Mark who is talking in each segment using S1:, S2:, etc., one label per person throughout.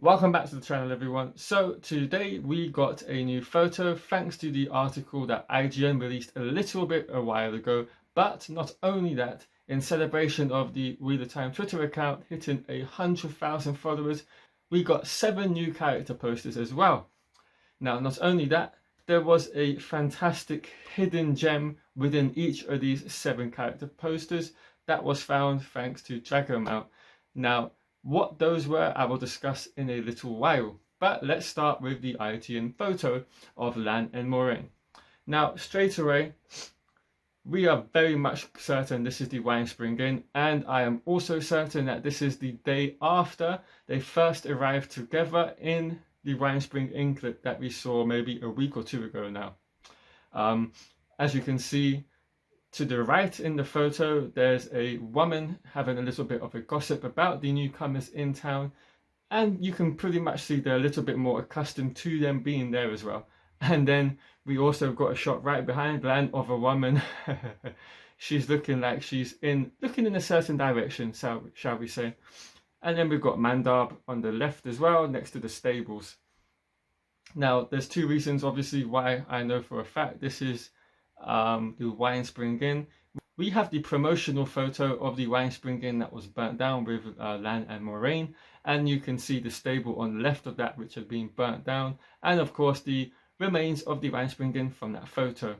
S1: Welcome back to the channel, everyone. So today we got a new photo thanks to the article that IGN released a while ago. But not only that, in celebration of the Wheel of Time Twitter account hitting 100,000 followers, we got 7 new character posters as well. Now, not only that, there was a fantastic hidden gem within each of these 7 character posters that was found thanks to Dragonmount. Now, what those were, I will discuss in a little while. But let's start with the IGN photo of Lan and Moiraine. Now, straight away, we are very much certain this is the Winespring Inn, and I am also certain that this is the day after they first arrived together in the Winespring Inn clip that we saw maybe a week or 2 ago now. As you can see, to the right in the photo, there's a woman having a little bit of a gossip about the newcomers in town, and you can pretty much see they're a little bit more accustomed to them being there as well. And then we also got a shot right behind Lan of a woman. She's looking like she's looking in a certain direction, shall we say. And then we've got Mandab on the left as well, next to the stables. Now, there's 2 reasons, obviously, why I know for a fact this is the Winespring Inn. We have the promotional photo of the Winespring Inn that was burnt down with Lan and Moiraine, and you can see the stable on the left of that which had been burnt down, and of course the remains of the Winespring Inn from that photo.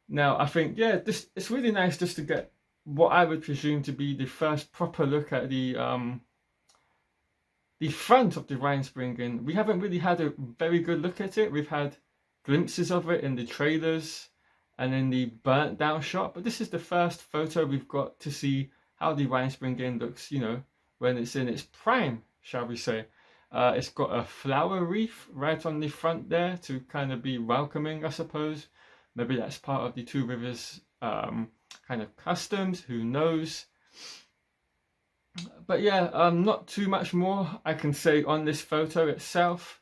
S1: Now, I think, yeah, it's really nice just to get what I would presume to be the first proper look at the front of the Winespring Inn. We haven't really had a very good look at it. We've had glimpses of it in the trailers and in the burnt down shot, but this is the first photo we've got to see how the Winespring Inn looks, you know, when it's in its prime, shall we say. It's got a flower wreath right on the front there to kind of be welcoming, I suppose. Maybe that's part of the 2 Rivers kind of customs, who knows. But yeah, not too much more I can say on this photo itself.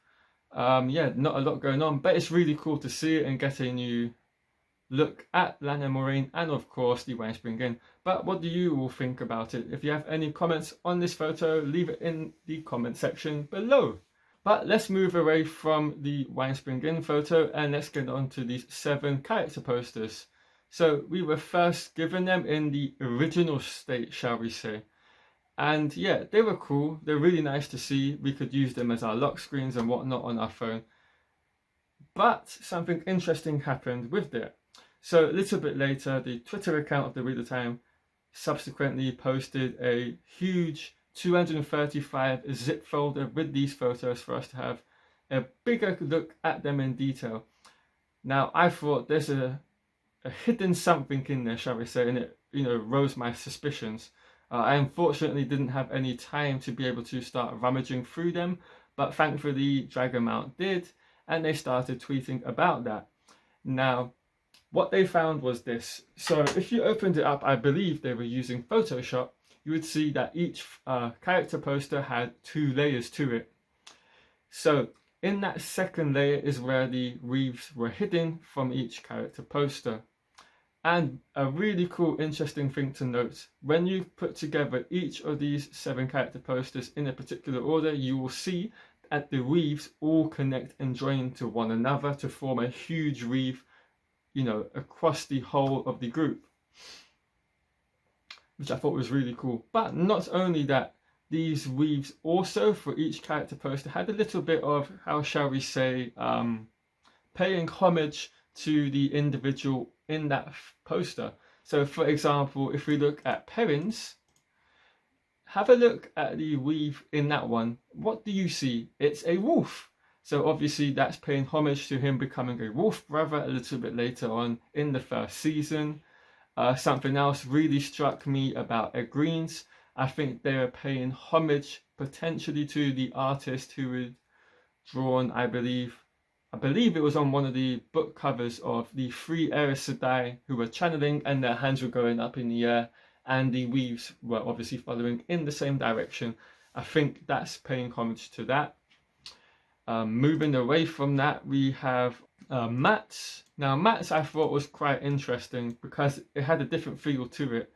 S1: Yeah, not a lot going on, but it's really cool to see it and get a new look at Lan and Moiraine, and of course the Winespring Inn. But what do you all think about it? If you have any comments on this photo, leave it in the comment section below. But let's move away from the Winespring Inn photo and let's get on to these 7 character posters. So we were first given them in the original state, shall we say. And yeah, they were cool. They're really nice to see. We could use them as our lock screens and whatnot on our phone. But something interesting happened with it. So a little bit later, the Twitter account of the Wheel of Time subsequently posted a huge 235 zip folder with these photos for us to have a bigger look at them in detail. Now, I thought there's a hidden something in there, shall we say, and it, you know, rose my suspicions. I unfortunately didn't have any time to be able to start rummaging through them, but thankfully Dragonmount did, and they started tweeting about that. Now, what they found was this. So if you opened it up, I believe they were using Photoshop, you would see that each character poster had 2 layers to it. So in that second layer is where the wreaths were hidden from each character poster. And a really cool, interesting thing to note, when you put together each of these 7 character posters in a particular order, you will see that the wreaths all connect and join to one another to form a huge wreath, you know, across the whole of the group, which I thought was really cool. But not only that, these wreaths also for each character poster had a little bit of, how shall we say, paying homage to the individual in that poster. So for example, if we look at PERRIN's, have a look at the weave in that one. What do you see? It's a wolf. So obviously that's paying homage to him becoming a wolf brother a little bit later on in the first season. Something else really struck me about EGWENE's. I think they are paying homage potentially to the artist who had drawn, I believe it was on one of the book covers of the 3 Aes Sedai who were channeling, and their hands were going up in the air and the weaves were obviously following in the same direction. I think that's paying homage to that. Moving away from that, we have Matt's. Now Matt's I thought was quite interesting because it had a different feel to it,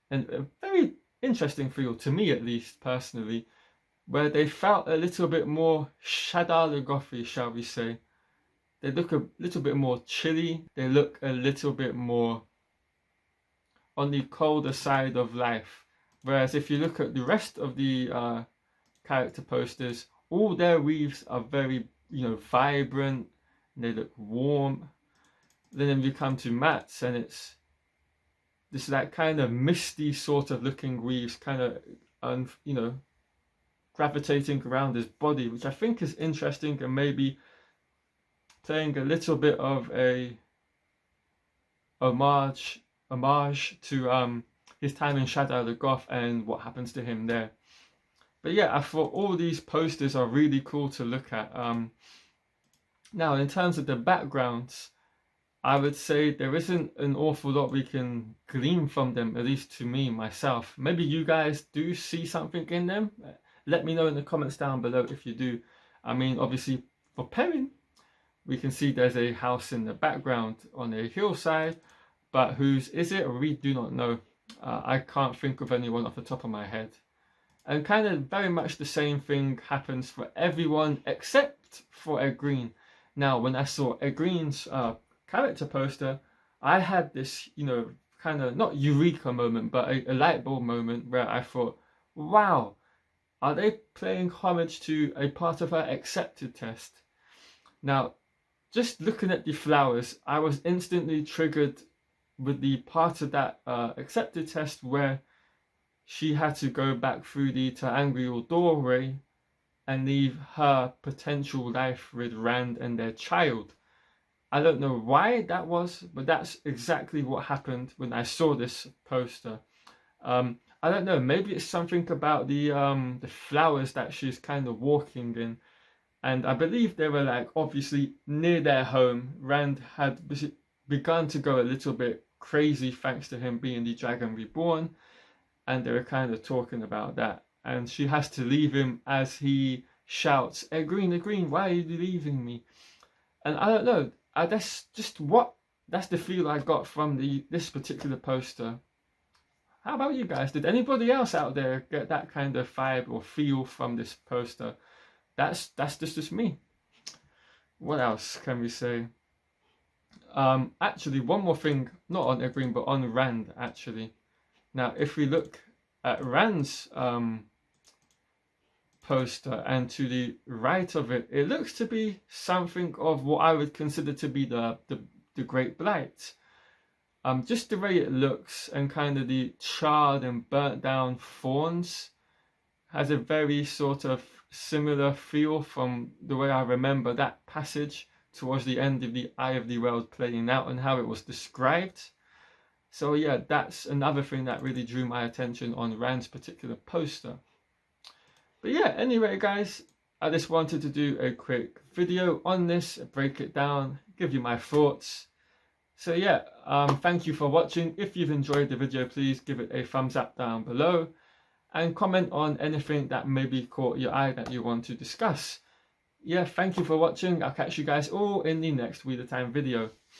S1: and a very interesting feel to me, at least personally. where they felt a little bit more Shadar-Lagothy, shall we say. They look a little bit more chilly. They look a little bit more on the colder side of life. Whereas if you look at the rest of the character posters, all their weaves are very, vibrant. They look warm. Then you come to Matt's, and it's this that kind of misty sort of looking weaves, kind of, gravitating around his body, which I think is interesting, and maybe playing a little bit of a homage to his time in Shadar-Lagothy and what happens to him there. But yeah, I thought all these posters are really cool to look at. Now, in terms of the backgrounds, I would say there isn't an awful lot we can glean from them, at least to me, myself. Maybe you guys do see something in them. Let me know in the comments down below if you do. I mean, obviously, for PERRIN, we can see there's a house in the background on a hillside, but whose is it? We do not know. I can't think of anyone off the top of my head. And kind of very much the same thing happens for everyone except for EGWENE. Now, when I saw EGWENE's character poster, I had this, kind of not eureka moment, but a light bulb moment where I thought, wow, are they paying homage to a part of her accepted test? Now, just looking at the flowers, I was instantly triggered with the part of that accepted test where she had to go back through the ter'angreal doorway and leave her potential life with Rand and their child. I don't know why that was, but that's exactly what happened when I saw this poster. I don't know, maybe it's something about the flowers that she's kind of walking in. And I believe they were like obviously near their home. Rand had begun to go a little bit crazy thanks to him being the Dragon Reborn. And they were kind of talking about that. And she has to leave him as he shouts, EGWENE, EGWENE, why are you leaving me? And I don't know, that's the feel I got from this particular poster. How about you guys? Did anybody else out there get that kind of vibe or feel from this poster? That's just me. What else can we say? Actually, one more thing, not on EGWENE, but on Rand, actually. Now, if we look at Rand's poster, and to the right of it, it looks to be something of what I would consider to be the Great Blight. Just the way it looks, and kind of the charred and burnt down thorns, has a very sort of similar feel from the way I remember that passage towards the end of the Eye of the World playing out and how it was described. So yeah, that's another thing that really drew my attention on Rand's particular poster. But yeah, anyway guys, I just wanted to do a quick video on this, break it down, give you my thoughts. So yeah, thank you for watching. If you've enjoyed the video, please give it a thumbs up down below. And comment on anything that maybe caught your eye that you want to discuss. Yeah, thank you for watching. I'll catch you guys all in the next Wheel of Time video.